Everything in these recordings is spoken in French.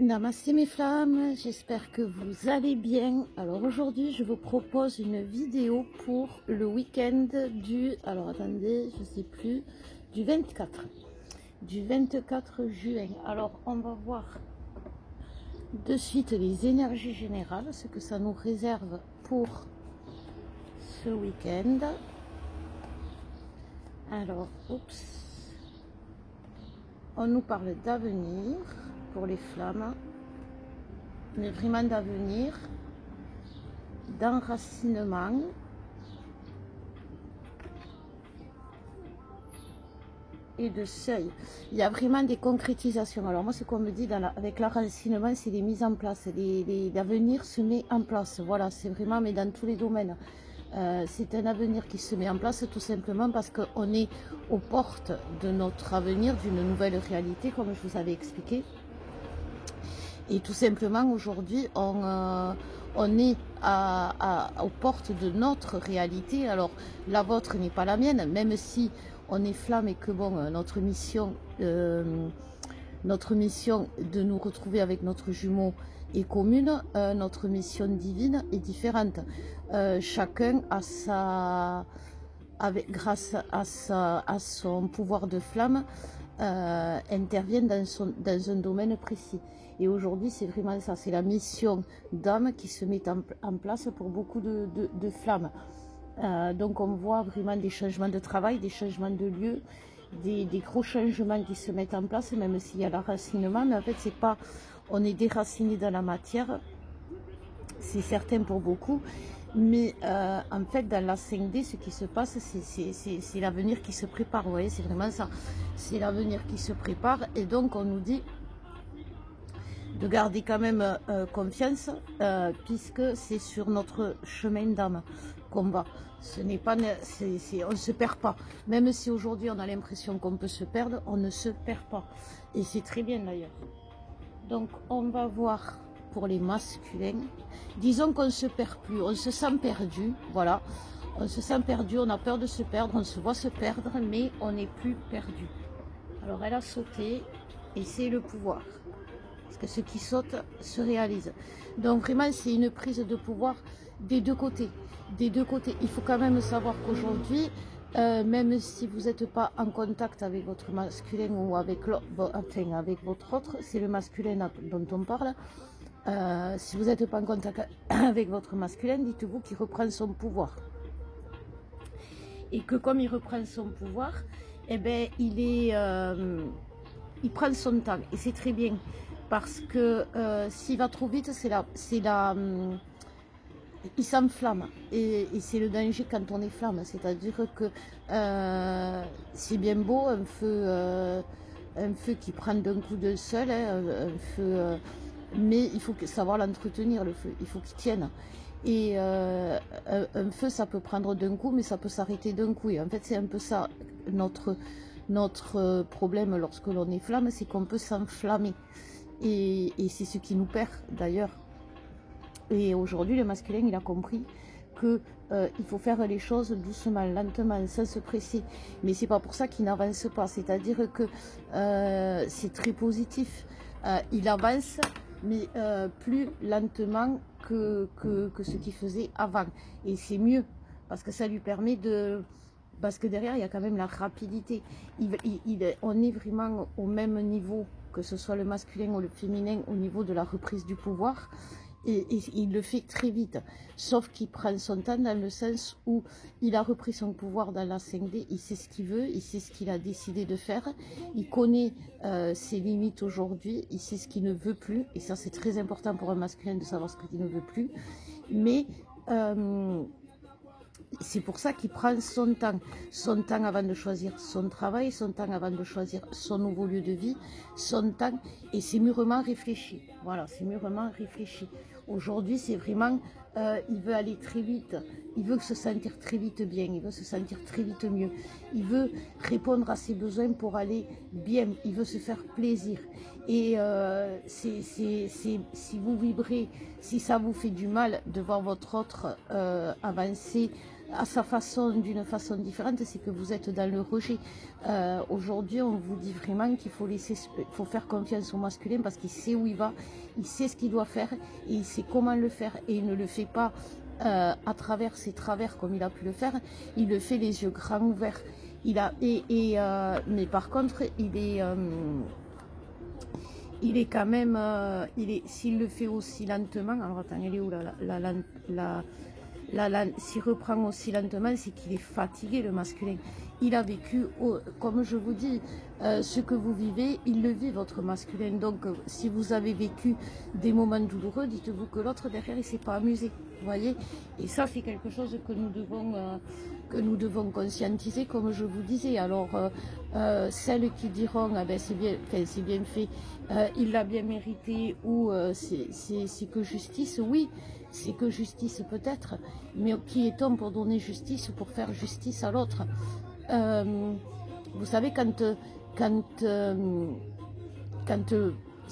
Namasté mes flammes, j'espère que vous allez bien. Alors aujourd'hui je vous propose une vidéo pour le week-end du, alors attendez, je sais plus, du 24 juin. Alors on va voir de suite les énergies générales, ce que ça nous réserve pour ce week-end. Alors, on nous parle d'avenir pour les flammes, mais vraiment d'avenir, d'enracinement, et de seuil. Il y a vraiment des concrétisations. Alors moi, ce qu'on me dit avec l'enracinement, c'est les mises en place. L'avenir se met en place. Voilà, c'est vraiment, mais dans tous les domaines. C'est un avenir qui se met en place tout simplement parce qu'on est aux portes de notre avenir, d'une nouvelle réalité, comme je vous avais expliqué. Et tout simplement, aujourd'hui, on est aux portes de notre réalité. Alors, la vôtre n'est pas la mienne, même si on est flamme et que bon, notre mission de nous retrouver avec notre jumeau est commune, notre mission divine est différente. Chacun a grâce à son pouvoir de flamme, intervient dans un domaine précis. Et aujourd'hui, c'est vraiment ça, c'est la mission d'âme qui se met en place pour beaucoup de flammes. Donc on voit vraiment des changements de travail, des changements de lieu, des gros changements qui se mettent en place, même s'il y a l'enracinement, mais en fait c'est pas, on est déraciné dans la matière, c'est certain pour beaucoup, mais en fait dans la 5D ce qui se passe, c'est l'avenir qui se prépare, vous voyez, c'est vraiment ça, c'est l'avenir qui se prépare, et donc on nous dit de garder quand même confiance, puisque c'est sur notre chemin d'âme qu'on va. Ce n'est pas, on ne se perd pas. Même si aujourd'hui on a l'impression qu'on peut se perdre, on ne se perd pas. Et c'est très bien d'ailleurs. Donc on va voir pour les masculins. Disons qu'on ne se perd plus, on se sent perdu, voilà. On se sent perdu, on a peur de se perdre, on se voit se perdre, mais on n'est plus perdu. Alors elle a sauté et c'est le pouvoir. Parce que ce qui saute se réalise. Donc vraiment, c'est une prise de pouvoir des deux côtés. Des deux côtés. Il faut quand même savoir qu'aujourd'hui, même si vous n'êtes pas en contact avec votre masculin ou avec, avec votre autre, c'est le masculin dont on parle. Si vous n'êtes pas en contact avec votre masculin, dites-vous qu'il reprend son pouvoir. Et que comme il reprend son pouvoir, eh ben, il prend son temps. Et c'est très bien. Parce que s'il va trop vite, il s'enflamme. Et c'est le danger quand on est flamme. C'est-à-dire que c'est bien beau un feu qui prend d'un coup d'un seul, hein, un feu, mais il faut savoir l'entretenir, le feu. Il faut qu'il tienne. Et un feu, ça peut prendre d'un coup, mais ça peut s'arrêter d'un coup. Et en fait, c'est un peu ça notre problème lorsque l'on est flamme, c'est qu'on peut s'enflammer. Et c'est ce qui nous perd d'ailleurs. Et aujourd'hui, le masculin, il a compris que il faut faire les choses doucement, lentement, sans se presser. Mais c'est pas pour ça qu'il n'avance pas. C'est-à-dire que c'est très positif. Il avance, mais plus lentement que ce qu'il faisait avant. Et c'est mieux, parce que ça lui permet de... Parce que derrière, il y a quand même la rapidité. On est vraiment au même niveau, que ce soit le masculin ou le féminin, au niveau de la reprise du pouvoir. Et il le fait très vite. Sauf qu'il prend son temps dans le sens où il a repris son pouvoir dans la 5D. Il sait ce qu'il veut, il sait ce qu'il a décidé de faire. Il connaît ses limites aujourd'hui, il sait ce qu'il ne veut plus. Et ça, c'est très important pour un masculin de savoir ce qu'il ne veut plus. Mais... c'est pour ça qu'il prend son temps avant de choisir son travail, son temps avant de choisir son nouveau lieu de vie, son temps, et c'est mûrement réfléchi. Voilà, c'est mûrement réfléchi. Aujourd'hui, c'est vraiment, il veut aller très vite, il veut se sentir très vite bien, il veut se sentir très vite mieux, il veut répondre à ses besoins pour aller bien, il veut se faire plaisir. Et si vous vibrez, si ça vous fait du mal de voir votre autre avancer à sa façon, d'une façon différente, c'est que vous êtes dans le rejet. Aujourd'hui, on vous dit vraiment qu'il faut faire confiance au masculin parce qu'il sait où il va, il sait ce qu'il doit faire et il sait comment le faire et il ne le fait pas à travers ses travers comme il a pu le faire, il le fait les yeux grands ouverts. Mais par contre, il est quand même, s'il le fait aussi lentement, alors attends, elle est où s'il reprend aussi lentement, c'est qu'il est fatigué, le masculin. Il a vécu, comme je vous dis, ce que vous vivez, il le vit, votre masculin. Donc, si vous avez vécu des moments douloureux, dites-vous que l'autre derrière, il ne s'est pas amusé. Vous voyez? Et ça, c'est quelque chose que nous devons conscientiser, comme je vous disais. Alors, celles qui diront, ah ben, c'est bien fait, il l'a bien mérité, ou c'est que justice, oui. C'est que justice peut-être, mais qui est-on pour donner justice ou pour faire justice à l'autre? Vous savez,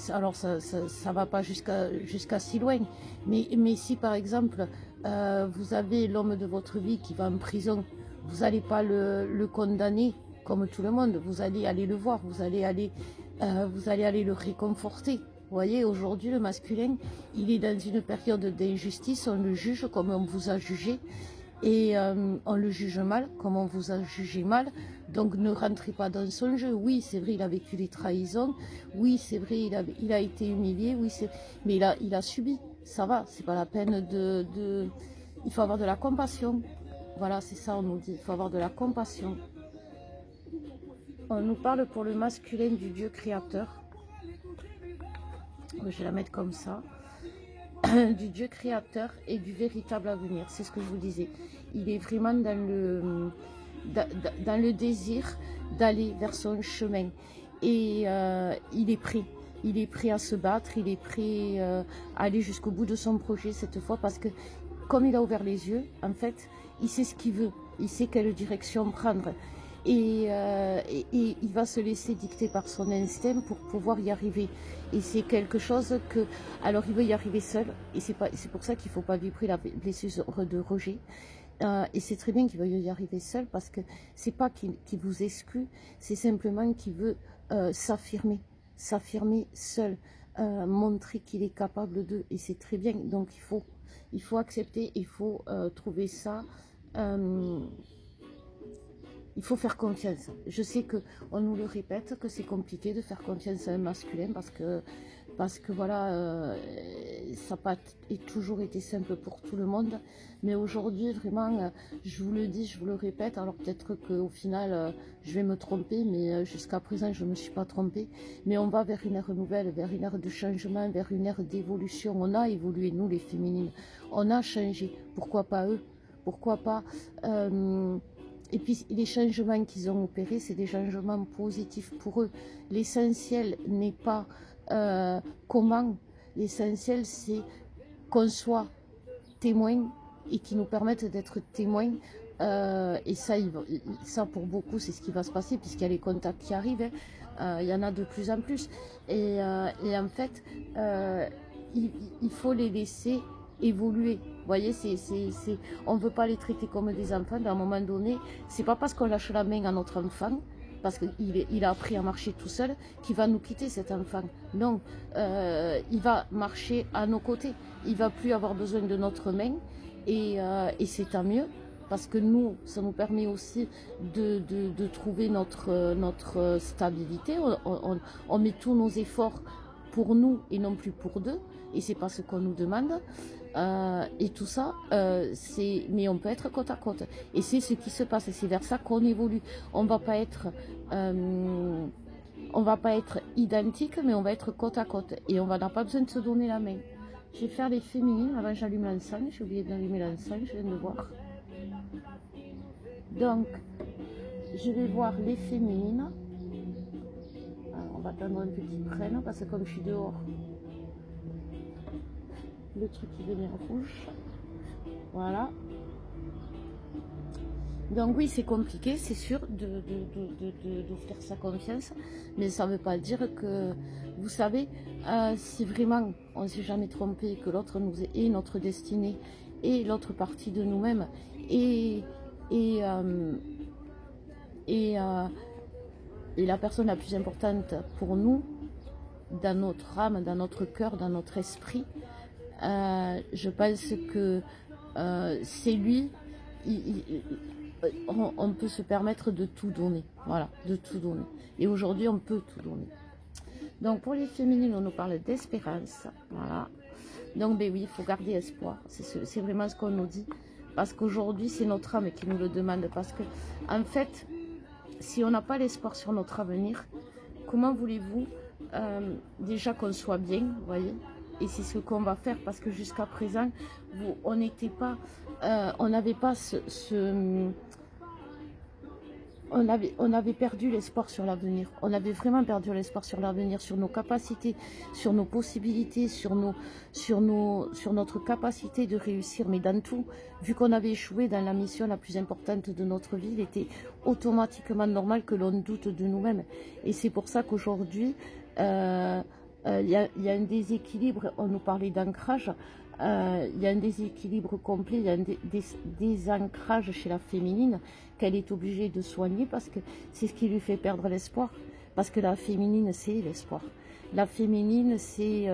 alors ça va pas jusqu'à si loin, mais si par exemple vous avez l'homme de votre vie qui va en prison, vous n'allez pas le condamner comme tout le monde, vous allez aller le voir, vous allez aller le réconforter. Vous voyez, aujourd'hui, le masculin, il est dans une période d'injustice, on le juge comme on vous a jugé, et on le juge mal, comme on vous a jugé mal, donc ne rentrez pas dans son jeu. Oui, c'est vrai, il a vécu des trahisons, oui, c'est vrai, il a été humilié, oui, mais il a subi, ça va, c'est pas la peine il faut avoir de la compassion. Voilà, c'est ça, on nous dit, il faut avoir de la compassion. On nous parle pour le masculin du Dieu créateur. Je vais la mettre comme ça, du Dieu créateur et du véritable avenir, c'est ce que je vous disais. Il est vraiment dans le désir d'aller vers son chemin et il est prêt à se battre, il est prêt à aller jusqu'au bout de son projet cette fois parce que comme il a ouvert les yeux, en fait, il sait ce qu'il veut, il sait quelle direction prendre. Et il va se laisser dicter par son instinct pour pouvoir y arriver. Et c'est quelque chose que... Alors, il veut y arriver seul, et c'est pour ça qu'il ne faut pas vibrer la blessure de rejet. Et c'est très bien qu'il veuille y arriver seul, parce que c'est pas qu'il vous exclut, c'est simplement qu'il veut s'affirmer seul, montrer qu'il est capable de, et c'est très bien. Donc, il faut accepter, il faut trouver ça... il faut faire confiance. Je sais qu'on nous le répète, que c'est compliqué de faire confiance à un masculin parce que voilà, ça n'a pas toujours été simple pour tout le monde. Mais aujourd'hui, vraiment, je vous le dis, je vous le répète, alors peut-être qu'au final, je vais me tromper, mais jusqu'à présent, je ne me suis pas trompée. Mais on va vers une ère nouvelle, vers une ère de changement, vers une ère d'évolution. On a évolué, nous, les féminines. On a changé. Pourquoi pas eux? Pourquoi pas... Et puis les changements qu'ils ont opérés, c'est des changements positifs pour eux. L'essentiel n'est pas comment, l'essentiel c'est qu'on soit témoin et qu'ils nous permettent d'être témoins. Et ça pour beaucoup c'est ce qui va se passer puisqu'il y a les contacts qui arrivent. Il y en a de plus en plus. Et en fait, il faut les laisser évoluer. Vous voyez, on ne veut pas les traiter comme des enfants, mais à un moment donné, c'est pas parce qu'on lâche la main à notre enfant, parce qu'il a appris à marcher tout seul, qu'il va nous quitter cet enfant. Non, il va marcher à nos côtés. Il va plus avoir besoin de notre main, et c'est tant mieux, parce que nous, ça nous permet aussi de trouver notre stabilité. On met tous nos efforts pour nous et non plus pour deux, et c'est pas ce qu'on nous demande. Et tout ça, mais on peut être côte à côte. Et c'est ce qui se passe, et c'est vers ça qu'on évolue. On va pas être identique, mais on va être côte à côte. Et on n'a pas besoin de se donner la main. Je vais faire les féminines. Avant, j'allume l'encens. J'ai oublié d'allumer l'encens, je viens de voir. Donc, je vais voir les féminines. Alors, on va attendre un petit prenne, parce que comme je suis dehors, le truc qui devient rouge, voilà. Donc oui, c'est compliqué, c'est sûr, d'offrir sa confiance, mais ça ne veut pas dire que, vous savez, si vraiment on ne s'est jamais trompé, que l'autre nous est notre destinée et l'autre partie de nous-mêmes, Et, et, euh, et, euh, et la personne la plus importante pour nous, dans notre âme, dans notre cœur, dans notre esprit, je pense que c'est lui, on peut se permettre de tout donner, voilà, de tout donner. Et aujourd'hui, on peut tout donner. Donc pour les féminines, on nous parle d'espérance, voilà. Donc ben oui, il faut garder espoir, c'est vraiment ce qu'on nous dit. Parce qu'aujourd'hui, c'est notre âme qui nous le demande. Parce que, en fait, si on n'a pas l'espoir sur notre avenir, comment voulez-vous déjà qu'on soit bien, vous voyez? Et c'est ce qu'on va faire parce que jusqu'à présent, on n'était pas, on n'avait pas on avait perdu l'espoir sur l'avenir. On avait vraiment perdu l'espoir sur l'avenir, sur nos capacités, sur nos possibilités, sur notre capacité de réussir. Mais dans tout, vu qu'on avait échoué dans la mission la plus importante de notre vie, il était automatiquement normal que l'on doute de nous-mêmes. Et c'est pour ça qu'aujourd'hui, il y a un déséquilibre. On nous parlait d'ancrage. Il y a un déséquilibre complet, il y a un désancrage chez la féminine qu'elle est obligée de soigner parce que c'est ce qui lui fait perdre l'espoir. Parce que la féminine, c'est l'espoir. La féminine, c'est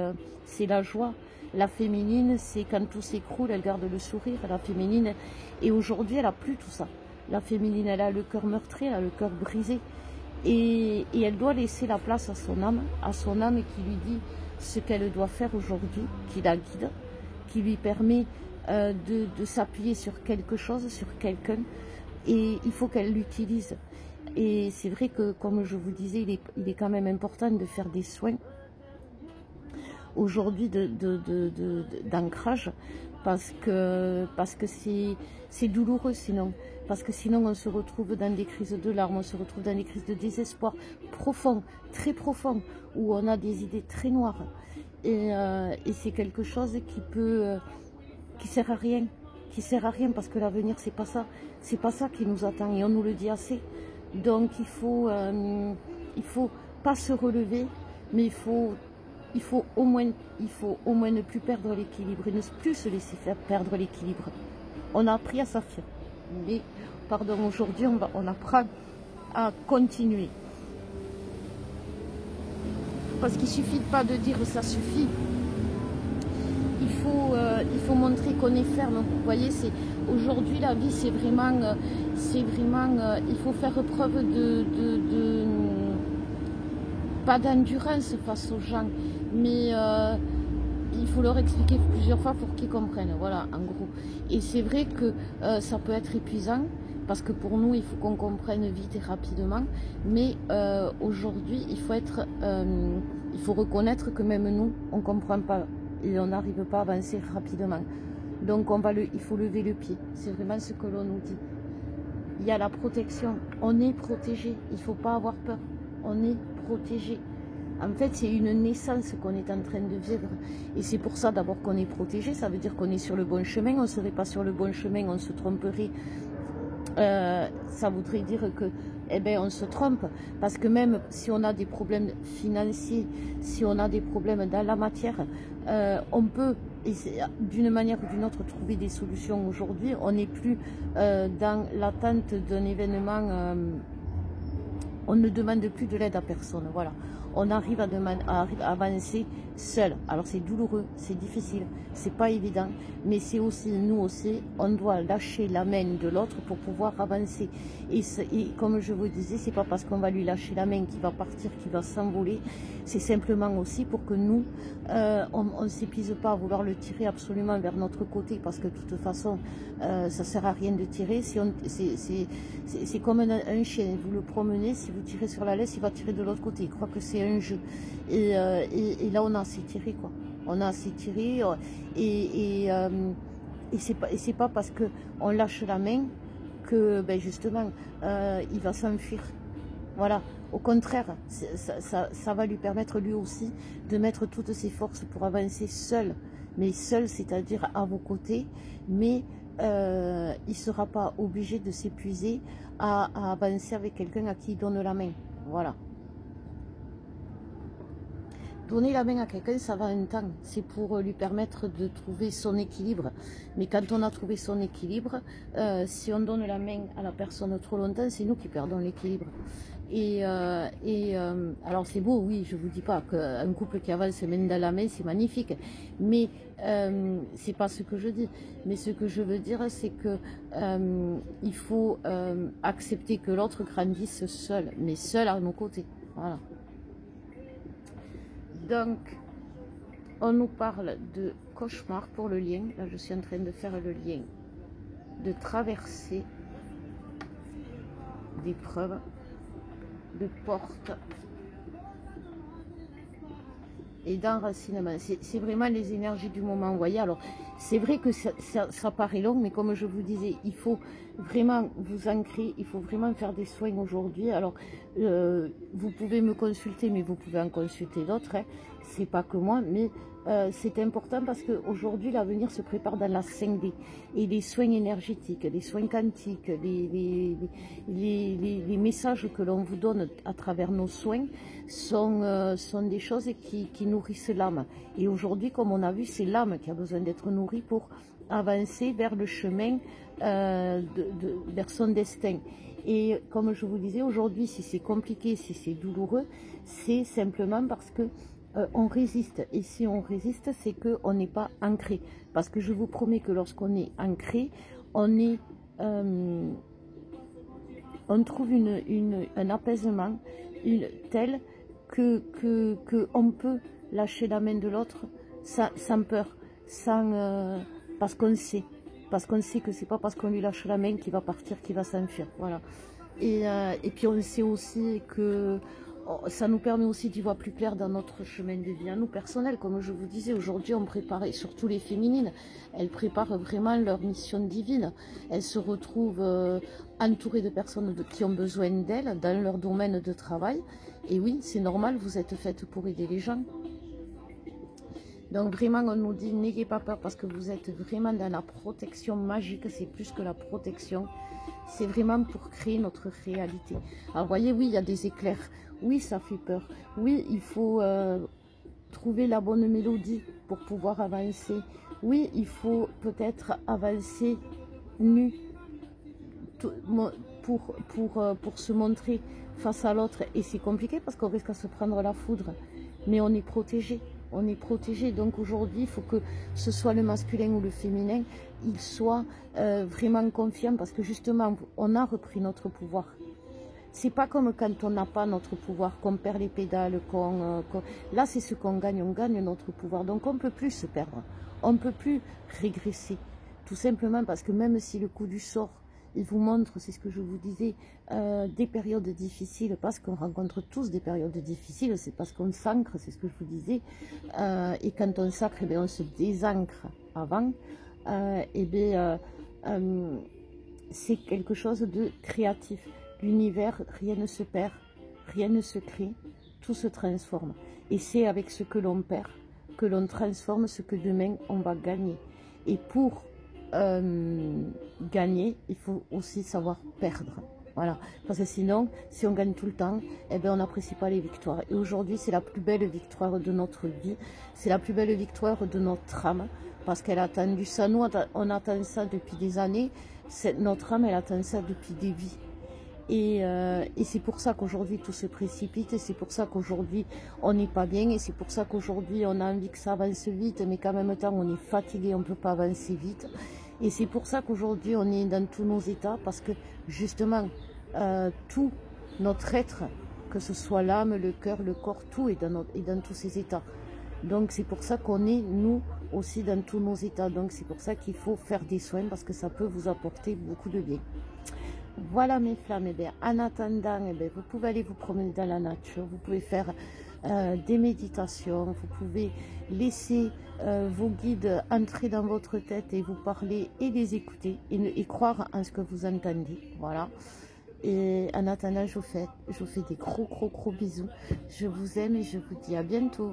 la joie. La féminine, c'est quand tout s'écroule, elle garde le sourire. La féminine, et aujourd'hui, elle n'a plus tout ça. La féminine, elle a le cœur meurtri, elle a le cœur brisé. Et elle doit laisser la place à son âme qui lui dit ce qu'elle doit faire aujourd'hui, qui la guide, qui lui permet de s'appuyer sur quelque chose, sur quelqu'un, et il faut qu'elle l'utilise. Et c'est vrai que, comme je vous disais, il est quand même important de faire des soins aujourd'hui d'ancrage, parce que c'est douloureux sinon. Parce que sinon on se retrouve dans des crises de larmes, on se retrouve dans des crises de désespoir profond, très profond, où on a des idées très noires. Et c'est quelque chose qui sert à rien, parce que l'avenir c'est pas ça qui nous attend et on nous le dit assez. Donc il faut pas se relever, mais il faut au moins ne plus perdre l'équilibre et ne plus se laisser faire perdre l'équilibre. On a appris à s'affirmer, mais pardon, aujourd'hui on apprend à continuer. Parce qu'il ne suffit pas de dire ça suffit. Il faut montrer qu'on est ferme. Vous voyez, aujourd'hui la vie, c'est vraiment, il faut faire preuve pas d'endurance face aux gens, mais il faut leur expliquer plusieurs fois pour qu'ils comprennent. Voilà, en gros. Et c'est vrai que ça peut être épuisant. Parce que pour nous, il faut qu'on comprenne vite et rapidement. Mais aujourd'hui, il faut reconnaître que même nous, on ne comprend pas et on n'arrive pas à avancer rapidement. Donc il faut lever le pied. C'est vraiment ce que l'on nous dit. Il y a la protection. On est protégé. Il ne faut pas avoir peur. On est protégé. En fait, c'est une naissance qu'on est en train de vivre. Et c'est pour ça d'abord qu'on est protégé. Ça veut dire qu'on est sur le bon chemin. On ne serait pas sur le bon chemin, on se tromperait. Ça voudrait dire que on se trompe, parce que même si on a des problèmes financiers, si on a des problèmes dans la matière, on peut d'une manière ou d'une autre trouver des solutions. Aujourd'hui, on n'est plus dans l'attente d'un événement, on ne demande plus de l'aide à personne, voilà. On arrive à avancer seul. Alors c'est douloureux, c'est difficile, c'est pas évident, mais c'est aussi, nous aussi, on doit lâcher la main de l'autre pour pouvoir avancer. Et comme je vous disais, c'est pas parce qu'on va lui lâcher la main qu'il va partir, qu'il va s'envoler. C'est simplement aussi pour que nous, on ne s'épuise pas à vouloir le tirer absolument vers notre côté, parce que de toute façon, ça sert à rien de tirer. C'est comme un chien, vous le promenez, si vous tirez sur la laisse, il va tirer de l'autre côté. Il croit que c'est un jeu. Et là, on a assez tiré, quoi. On a assez tiré, et c'est pas parce que on lâche la main que, justement, il va s'enfuir. Voilà. Au contraire, ça va lui permettre lui aussi de mettre toutes ses forces pour avancer seul. Mais seul, c'est-à-dire à vos côtés. Mais il ne sera pas obligé de s'épuiser à avancer avec quelqu'un à qui il donne la main. Voilà. Donner la main à quelqu'un, ça va un temps. C'est pour lui permettre de trouver son équilibre. Mais quand on a trouvé son équilibre, si on donne la main à la personne trop longtemps, c'est nous qui perdons l'équilibre. Alors c'est beau, oui, je vous dis pas qu'un couple qui avance main dans la main, c'est magnifique. Mais c'est pas ce que je dis. Mais ce que je veux dire, c'est que il faut accepter que l'autre grandisse seul, mais seul à nos côtés. Voilà. Donc, on nous parle de cauchemar pour le lien. Là, je suis en train de faire le lien de traverser d'épreuves, de portes et d'enracinement. C'est vraiment les énergies du moment, vous voyez. Alors, c'est vrai que ça paraît long, mais comme je vous disais, il faut vraiment vous ancrer, il faut vraiment faire des soins aujourd'hui. Alors, vous pouvez me consulter, mais vous pouvez en consulter d'autres, hein. C'est pas que moi, mais c'est important parce qu'aujourd'hui, l'avenir se prépare dans la 5D. Et les soins énergétiques, les soins quantiques, les messages que l'on vous donne à travers nos soins sont des choses qui nourrissent l'âme. Et aujourd'hui, comme on a vu, c'est l'âme qui a besoin d'être nourrie pour avancer vers le chemin, vers son destin. Et comme je vous disais, aujourd'hui, si c'est compliqué, si c'est douloureux, c'est simplement parce que on résiste. Et si on résiste, c'est qu'on n'est pas ancré. Parce que je vous promets que lorsqu'on est ancré, on trouve un apaisement tel que on peut lâcher la main de l'autre sans peur, parce qu'on sait. Parce qu'on sait que c'est pas parce qu'on lui lâche la main qu'il va partir, qu'il va s'enfuir. Voilà. Et puis on sait aussi que ça nous permet aussi d'y voir plus clair dans notre chemin de vie à nous personnel. Comme je vous disais, aujourd'hui on prépare, et surtout les féminines, elles préparent vraiment leur mission divine. Elles se retrouvent entourées de personnes qui ont besoin d'elles dans leur domaine de travail. Et oui, c'est normal, vous êtes faites pour aider les gens. Donc vraiment, on nous dit, n'ayez pas peur parce que vous êtes vraiment dans la protection magique. C'est plus que la protection. C'est vraiment pour créer notre réalité. Alors vous voyez, oui, il y a des éclairs. Oui, ça fait peur. Oui, il faut trouver la bonne mélodie pour pouvoir avancer. Oui, il faut peut-être avancer nu pour se montrer face à l'autre. Et c'est compliqué parce qu'on risque à se prendre la foudre. Mais on est protégé. On est protégé, donc aujourd'hui il faut que ce soit le masculin ou le féminin, il soit vraiment confiant parce que justement on a repris notre pouvoir. C'est pas comme quand on n'a pas notre pouvoir, qu'on perd les pédales, là c'est ce qu'on gagne, on gagne notre pouvoir, donc on ne peut plus se perdre, on ne peut plus régresser, tout simplement parce que même si le coup du sort il vous montre, c'est ce que je vous disais, des périodes difficiles, parce qu'on rencontre tous des périodes difficiles, c'est parce qu'on s'ancre, c'est ce que je vous disais, et quand on s'ancre, on se désancre avant, c'est quelque chose de créatif. L'univers, rien ne se perd, rien ne se crée, tout se transforme. Et c'est avec ce que l'on perd que l'on transforme ce que demain on va gagner. Et pour gagner, il faut aussi savoir perdre. Voilà, parce que sinon, si on gagne tout le temps, on n'apprécie pas les victoires. Et aujourd'hui, c'est la plus belle victoire de notre vie, c'est la plus belle victoire de notre âme, parce qu'elle a attendu ça. Nous, on attend ça depuis des années, notre âme, elle attend ça depuis des vies. Et c'est pour ça qu'aujourd'hui tout se précipite, et c'est pour ça qu'aujourd'hui on n'est pas bien, et c'est pour ça qu'aujourd'hui on a envie que ça avance vite, mais qu'en même temps on est fatigué, on ne peut pas avancer vite. Et c'est pour ça qu'aujourd'hui on est dans tous nos états, parce que justement tout notre être, que ce soit l'âme, le cœur, le corps, tout est dans tous ces états. Donc c'est pour ça qu'on est nous aussi dans tous nos états. Donc c'est pour ça qu'il faut faire des soins, parce que ça peut vous apporter beaucoup de bien. Voilà mes flammes, en attendant, vous pouvez aller vous promener dans la nature, vous pouvez faire des méditations, vous pouvez laisser vos guides entrer dans votre tête et vous parler et les écouter et croire en ce que vous entendez. Voilà. Et en attendant, je vous fais des gros bisous. Je vous aime et je vous dis à bientôt.